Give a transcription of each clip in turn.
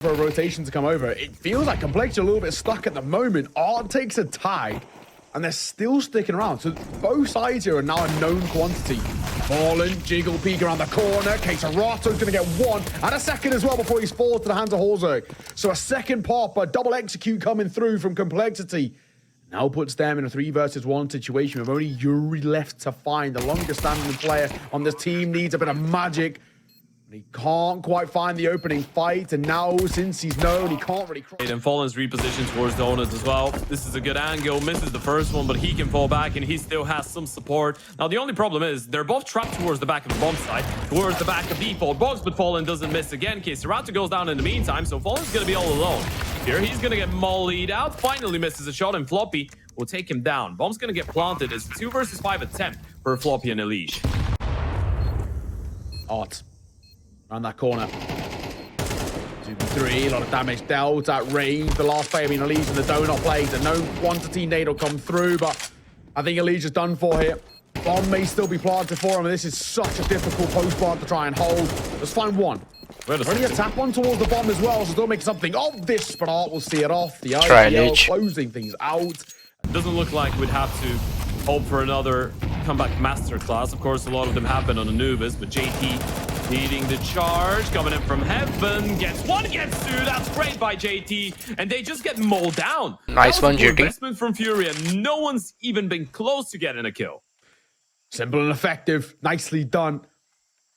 for a rotation to come over. It feels like Complexity a little bit stuck at the moment. Art takes a tag, and they're still sticking around. So both sides here are now a known quantity. Fallen, Jiggle peek around the corner. Caserato's going to get one and a second as well before he's falls to the hands of Horzerg. So a second pop, a double execute coming through from Complexity. Now puts them in a 3 versus 1 situation with only Yuri left to find. The longest standing player on this team needs a bit of magic. He can't quite find the opening fight, and now since he's known, he can't really cross. And Fallen's repositioned towards Donuts as well. This is a good angle, misses the first one, but he can fall back and he still has some support. Now the only problem is they're both trapped towards the back of the bomb site, towards the back of default box, but Fallen doesn't miss again. Caserata goes down in the meantime, so Fallen's gonna be all alone. Here he's gonna get mollied out, finally misses a shot, and Floppy will take him down. Bomb's gonna get planted. It's a 2 versus 5 attempt for Floppy and Elise. Art. Around that corner. 2v3, a lot of damage dealt at range. The last play, I mean, Elise in the donut plays. A known quantity nade will come through, but I think Elise is done for here. Bomb may still be planted for him, and this is such a difficult post plant to try and hold. Let's find one. Only a tap one towards the bomb as well, so still make something of this, but Art will see it off. The IPL closing things out. It doesn't look like we'd have to hope for another comeback masterclass. Of course, a lot of them have been on Anubis, but JT leading the charge, coming in from heaven, gets one, gets two. That's great by JT, and they just get mauled down. Nice one, JT. Investment from Furia. No one's even been close to getting a kill. Simple and effective. Nicely done.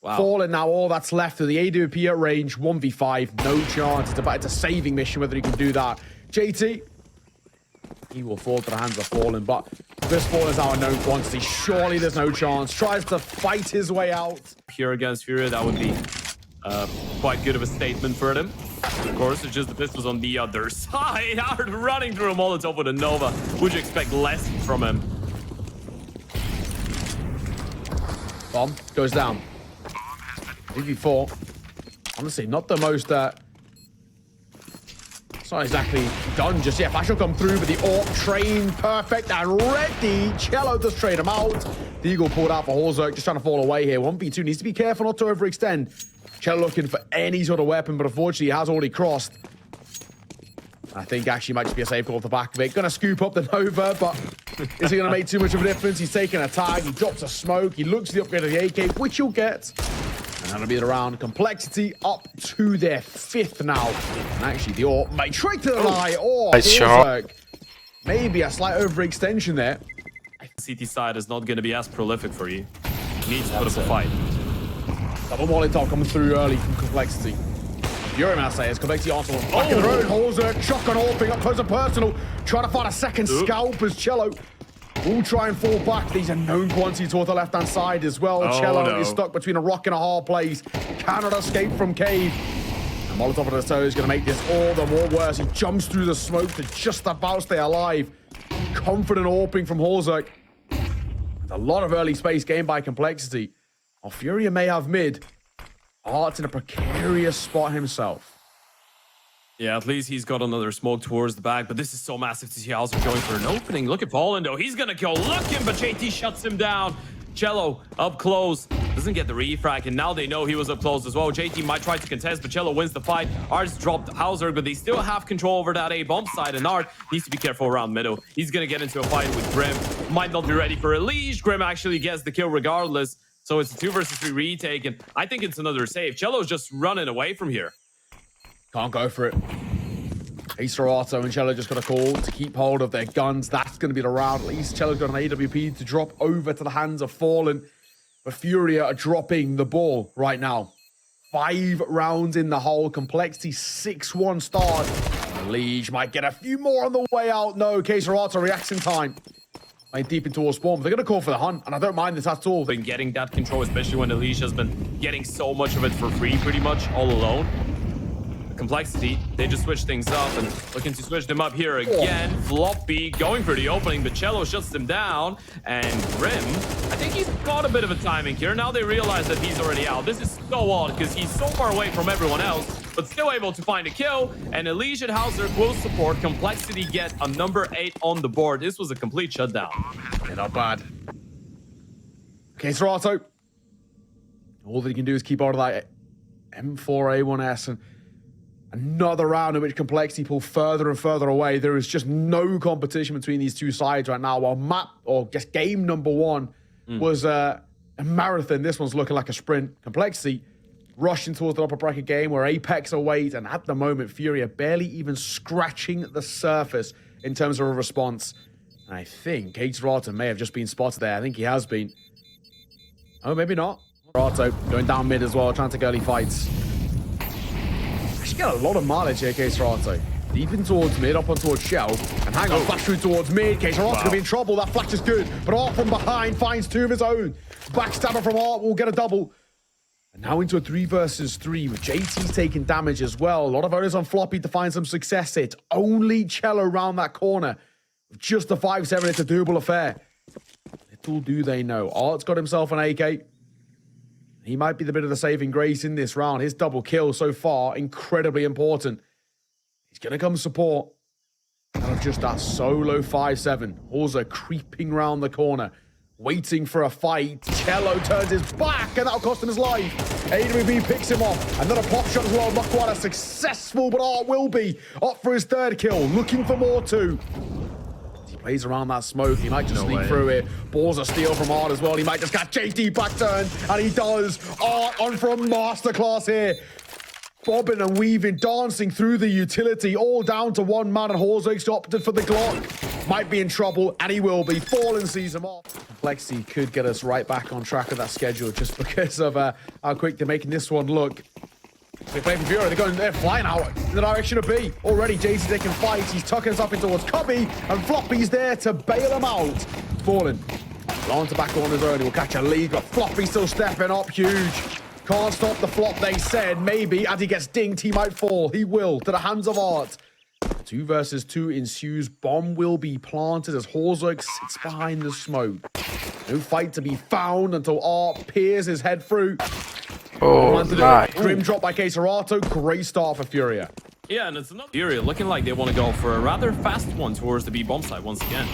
Wow. Fallen now, all that's left of the AWP at range, 1v5, no chance. It's a saving mission whether he can do that. JT, he will fall to the hands of Fallen, but this Fallen is now a known quantity. Surely there's no chance. Tries to fight his way out. Pure against Furia, that would be quite good of a statement for them. Of course, it's just the pistols on the other side. Hard running through a Molotov with a Nova. Would you expect less from him? Bomb goes down. 3v4. Honestly, not the most... It's not exactly done just yet. Flash will come through, but the AWP train perfect and ready. Cello does trade him out. The Eagle pulled out for Horzerg, just trying to fall away here. 1v2 needs to be careful not to overextend. Cello looking for any sort of weapon, but unfortunately he has already crossed. I think actually might just be a safe call off the back of it. Gonna scoop up the Nova, but is he gonna make too much of a difference? He's taking a tag, he drops a smoke, he looks to the upgrade of the AK, which he'll get. And that'll be the round. Complexity up to their 5th now. And actually, the AWP might trick to the eye. Oh, nice shot. Maybe a slight overextension there. CT side is not going to be as prolific for you. You need to put up a fight. Double Molotov coming through early from Complexity. Fury Masters, Complexity Arsenal back in the road. Horzerg, shotgun AWPing up close and personal. Trying to find a second scalp as Cello will try and fall back. These are known quantity toward the left-hand side as well. Cello is stuck between a rock and a hard place. Cannot escape from cave. And Molotov on the toe is going to make this all the more worse. He jumps through the smoke to just about stay alive. Confident AWPing from Horzerg. A lot of early space gained by Complexity. While Furia may have mid, Art's in a precarious spot himself. Yeah, at least he's got another smoke towards the back, but this is so massive to see also going for an opening. Look at Fallen, though. He's gonna go looking, but JT shuts him down. Cello up close, doesn't get the refrag, and now they know he was up close as well. JT might try to contest, but Cello wins the fight. Art's dropped Hauser, but they still have control over that A-bomb side, and Art needs to be careful around middle. He's gonna get into a fight with Grim. Might not be ready for Elise. Grim actually gets the kill regardless, so it's a 2 versus 3 retake, and I think it's another save. Cello's just running away from here. Can't go for it. Caserata and Cello just got a call to keep hold of their guns. That's going to be the round. At least Cello's got an AWP to drop over to the hands of Fallen. But Furia are dropping the ball right now. 5 rounds in the hole. Complexity 6-1 start. Liege might get a few more on the way out. No, Caserata reacts in time. Like deep into a spawn. They're going to call for the hunt, and I don't mind this at all. Been getting that control, especially when Elise has been getting so much of it for free, pretty much all alone. Complexity, they just switch things up and looking to switch them up here again. Floppy going for the opening, but Cello shuts them down. And Grim, I think he's got a bit of a timing here. Now they realize that he's already out. This is so odd because he's so far away from everyone else, but still able to find a kill. And Elise and Hauser will support. Complexity get a number 8 on the board. This was a complete shutdown. Yeah, not bad. Caserata. All that he can do is keep out of that M4A1S, and Another round in which Complexity pull further and further away. There is just no competition between these two sides right now. While game number one was a marathon, this one's looking like a sprint. Complexity rushing towards the upper bracket game where Apex awaits, and at the moment, Furia barely even scratching the surface in terms of a response. And I think Gatorado may have just been spotted there. I think he has been. Oh, maybe not. Gatorado going down mid as well, trying to take early fights. Actually got a lot of mileage here, Gatorado. Deep in towards mid, up on towards Shell. And hang on, flash through towards mid. Gatorado gonna be in trouble. That flash is good. But Art from behind finds two of his own. Backstabber from Art will get a double. And now into a 3 versus 3 with JT's taking damage as well. A lot of owners on Floppy to find some success. It's only Cello around that corner. With just the 5-7, it's a doable affair. Little do they know. Art's got himself an AK. He might be the bit of the saving grace in this round. His double kill so far, incredibly important. He's going to come support out of just that solo 5-7. Horza creeping round the corner, waiting for a fight. Cello turns his back, and that'll cost him his life. AWB picks him off. Another pop shot as well. Not quite as successful, but Art will be up for his third kill. Looking for more too. He plays around that smoke. He might just sneak through it. Balls a steal from Art as well. He might just catch JT back turn, and he does. Art on for a masterclass here. Bobbing and weaving, dancing through the utility, all down to one man, and Horzek's opted for the Glock. Might be in trouble, and he will be. Fallen sees him off. Complexity could get us right back on track of that schedule just because of how quick they're making this one look. They're playing for Fury, they're flying out in the direction of B. Already, JC taking fights, he's tucking us up in towards Cubby, and Floppy's there to bail him out. Fallen, long to back on his own, he will catch a lead, but Floppy still stepping up, huge. Can't stop the flop, they said. Maybe as he gets dinged, he might fall. He will, to the hands of Art. 2 versus 2 ensues. Bomb will be planted as Horzek sits behind the smoke. No fight to be found until Art peers his head through. Oh, nice. Grim drop by Caserato. Great start for Furia. Yeah, and it's another Furia looking like they want to go for a rather fast one towards the B bomb site once again.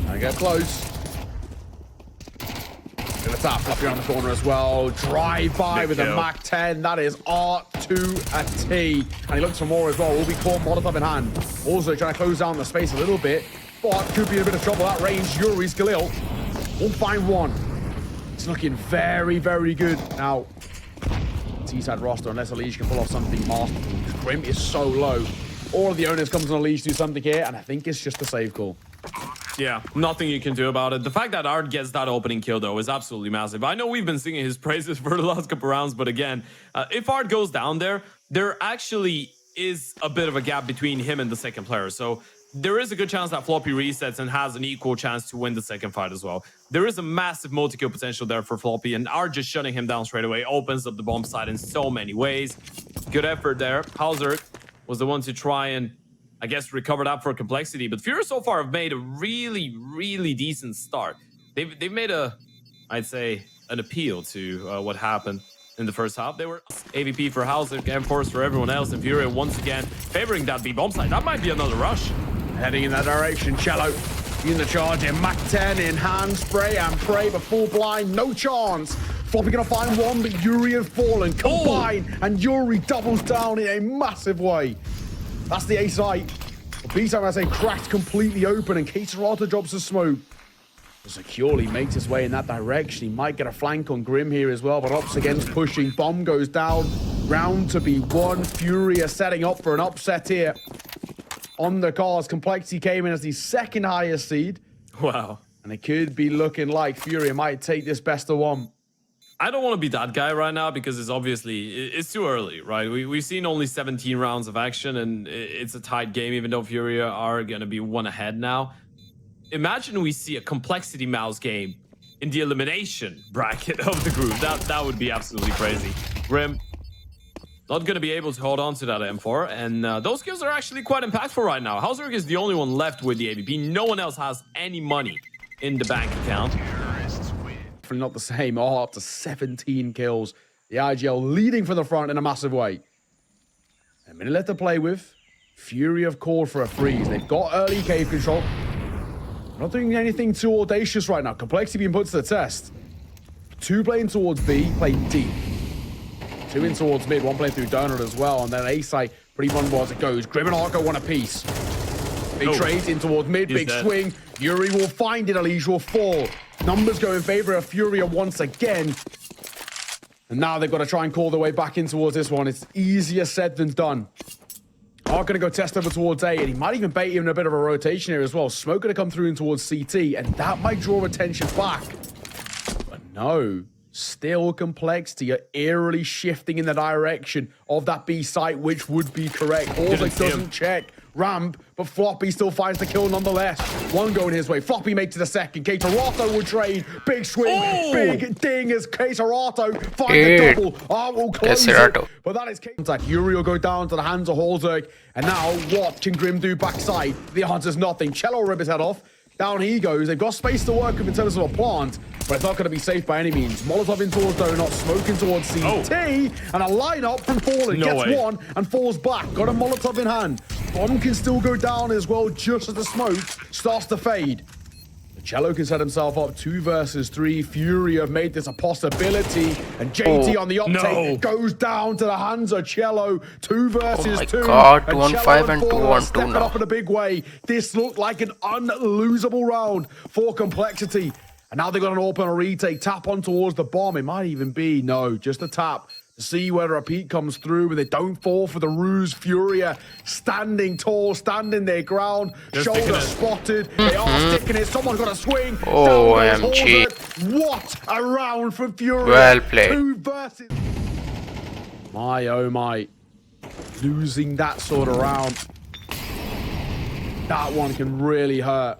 I get close. Gonna tap Floppy around the corner as well. Drive by with a Mach 10. That is Art to a T. And he looks for more as well. Will be caught Molotov in hand. Also trying to close down the space a little bit. But could be in a bit of trouble. That range, Yuri's Khalil won't find one. It's looking very, very good. Now, T-side roster, unless Elise can pull off something masterful. Grim is so low. All of the owners comes on Elise to do something here, and I think it's just a save call. Yeah, nothing you can do about it. The fact that Art gets that opening kill, though, is absolutely massive. I know we've been singing his praises for the last couple rounds, but again, if Art goes down there, there actually is a bit of a gap between him and the second player. So there is a good chance that Floppy resets and has an equal chance to win the second fight as well. There is a massive multi-kill potential there for Floppy, and Art just shutting him down straight away opens up the bomb site in so many ways. Good effort there. Hauser was the one to try and, I guess, recover that for Complexity. But Fury so far have made a really, really decent start. They've made I'd say, an appeal to what happened in the first half. They were AVP for Hauser, M-Force for everyone else, and Fury once again favoring that B bomb site. That might be another rush. Heading in that direction, Cello in the charge in Mach 10 in hand, spray and pray, but full blind, no chance. Floppy gonna find one, but Yuri has fallen. Combine, and Yuri doubles down in a massive way. That's the A site. The B site, as I say, cracked completely open, and Caterata drops the smoke. Securely makes his way in that direction. He might get a flank on Grim here as well, but Ops against pushing. Bomb goes down. Round to be won. Fury are setting up for an upset here. On the cards, Complexity came in as the second highest seed. Wow. And it could be looking like Fury might take this best of one. I don't want to be that guy right now because it's too early, right? We've seen only 17 rounds of action, and it's a tight game, even though Fury are going to be one ahead now. Imagine we see a Complexity Mouse game in the elimination bracket of the group. That would be absolutely crazy. Grim, not going to be able to hold on to that M4, and those kills are actually quite impactful right now. Hauser is the only one left with the AVP. No one else has any money in the bank account. Definitely not the same. Oh, up to 17 kills. The IGL leading from the front in a massive way. A minute left to play with. Fury have called for a freeze. They've got early cave control. Not doing anything too audacious right now. Complexity being put to the test. 2 playing towards B, playing D. Two in towards mid, one playing through Donut as well, and then A-site pretty vulnerable as it goes. Grim and Arco want a piece. Big trades in towards mid, big swing. Fury will find it, Elisa will fall. Numbers go in favor of Furia once again. And now they've got to try and call their way back in towards this one. It's easier said than done. Are going to go test over towards A, and he might even bait him in a bit of a rotation here as well. Smoke going to come through in towards CT, and that might draw attention back. But no, still Complexity are eerily shifting in the direction of that B site, which would be correct. Orzik doesn't check ramp, but Floppy still finds the kill nonetheless. One going his way. Floppy makes it a second. Caterotto will trade. Big swing. Big ding as Caterotto finds the double. Will close it. But that is contact. Yuri will go down to the hands of Holzerk. And now what can Grim do backside? The answer's nothing. Cello rip his head off. Down he goes. They've got space to work with in terms of a plant, but it's not going to be safe by any means. Molotov in towards Donut, smoking towards CT, and a lineup from Fallen. Gets one and falls back. Got a Molotov in hand. Bomb can still go down as well, just as the smoke starts to fade. Cello can set himself up 2 versus 3. Fury have made this a possibility. And JT on the uptake goes down to the hands of Cello. 2 versus 2. God, 2-on-5 and 2-on-2 stepping now. up in a big way. This looked like an unlosable round for Complexity. And now they've got an open retake. Tap on towards the bomb. It might even be, no, just a tap. To see whether a peek comes through, but they don't fall for the ruse. Furia standing tall, standing their ground. Shoulder spotted. They are sticking it. Someone's got a swing. OMG. What a round from Furia. Well played. 2 versus... My, oh my. Losing that sort of round. That one can really hurt.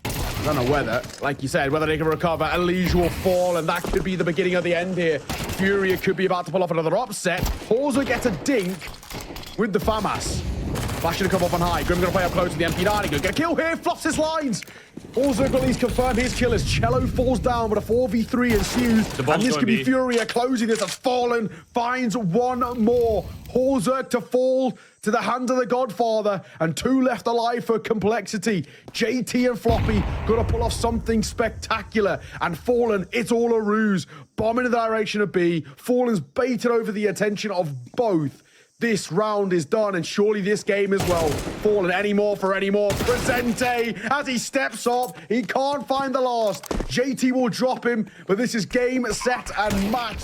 I don't know whether, like you said, whether they can recover. Elisa will fall, and that could be the beginning of the end here. Furia could be about to pull off another upset. Horza gets a dink with the FAMAS. Flash to come up on high. Grim going to play up close to the MP9. He's going to get a kill here. Flops his lines. Horza will at least confirm his kill as Cello falls down, but a 4v3 ensues. And this could be Furia closing this as Fallen finds one more. Horza to fall to the hand of the Godfather, and 2 left alive for Complexity. JT and Floppy got to pull off something spectacular, and Fallen, it's all a ruse. Bomb in the direction of B. Fallen's baited over the attention of both. This round is done, and surely this game as well. Fallen any more for any more. Presente as he steps up. He can't find the last. JT will drop him, but this is game, set, and match.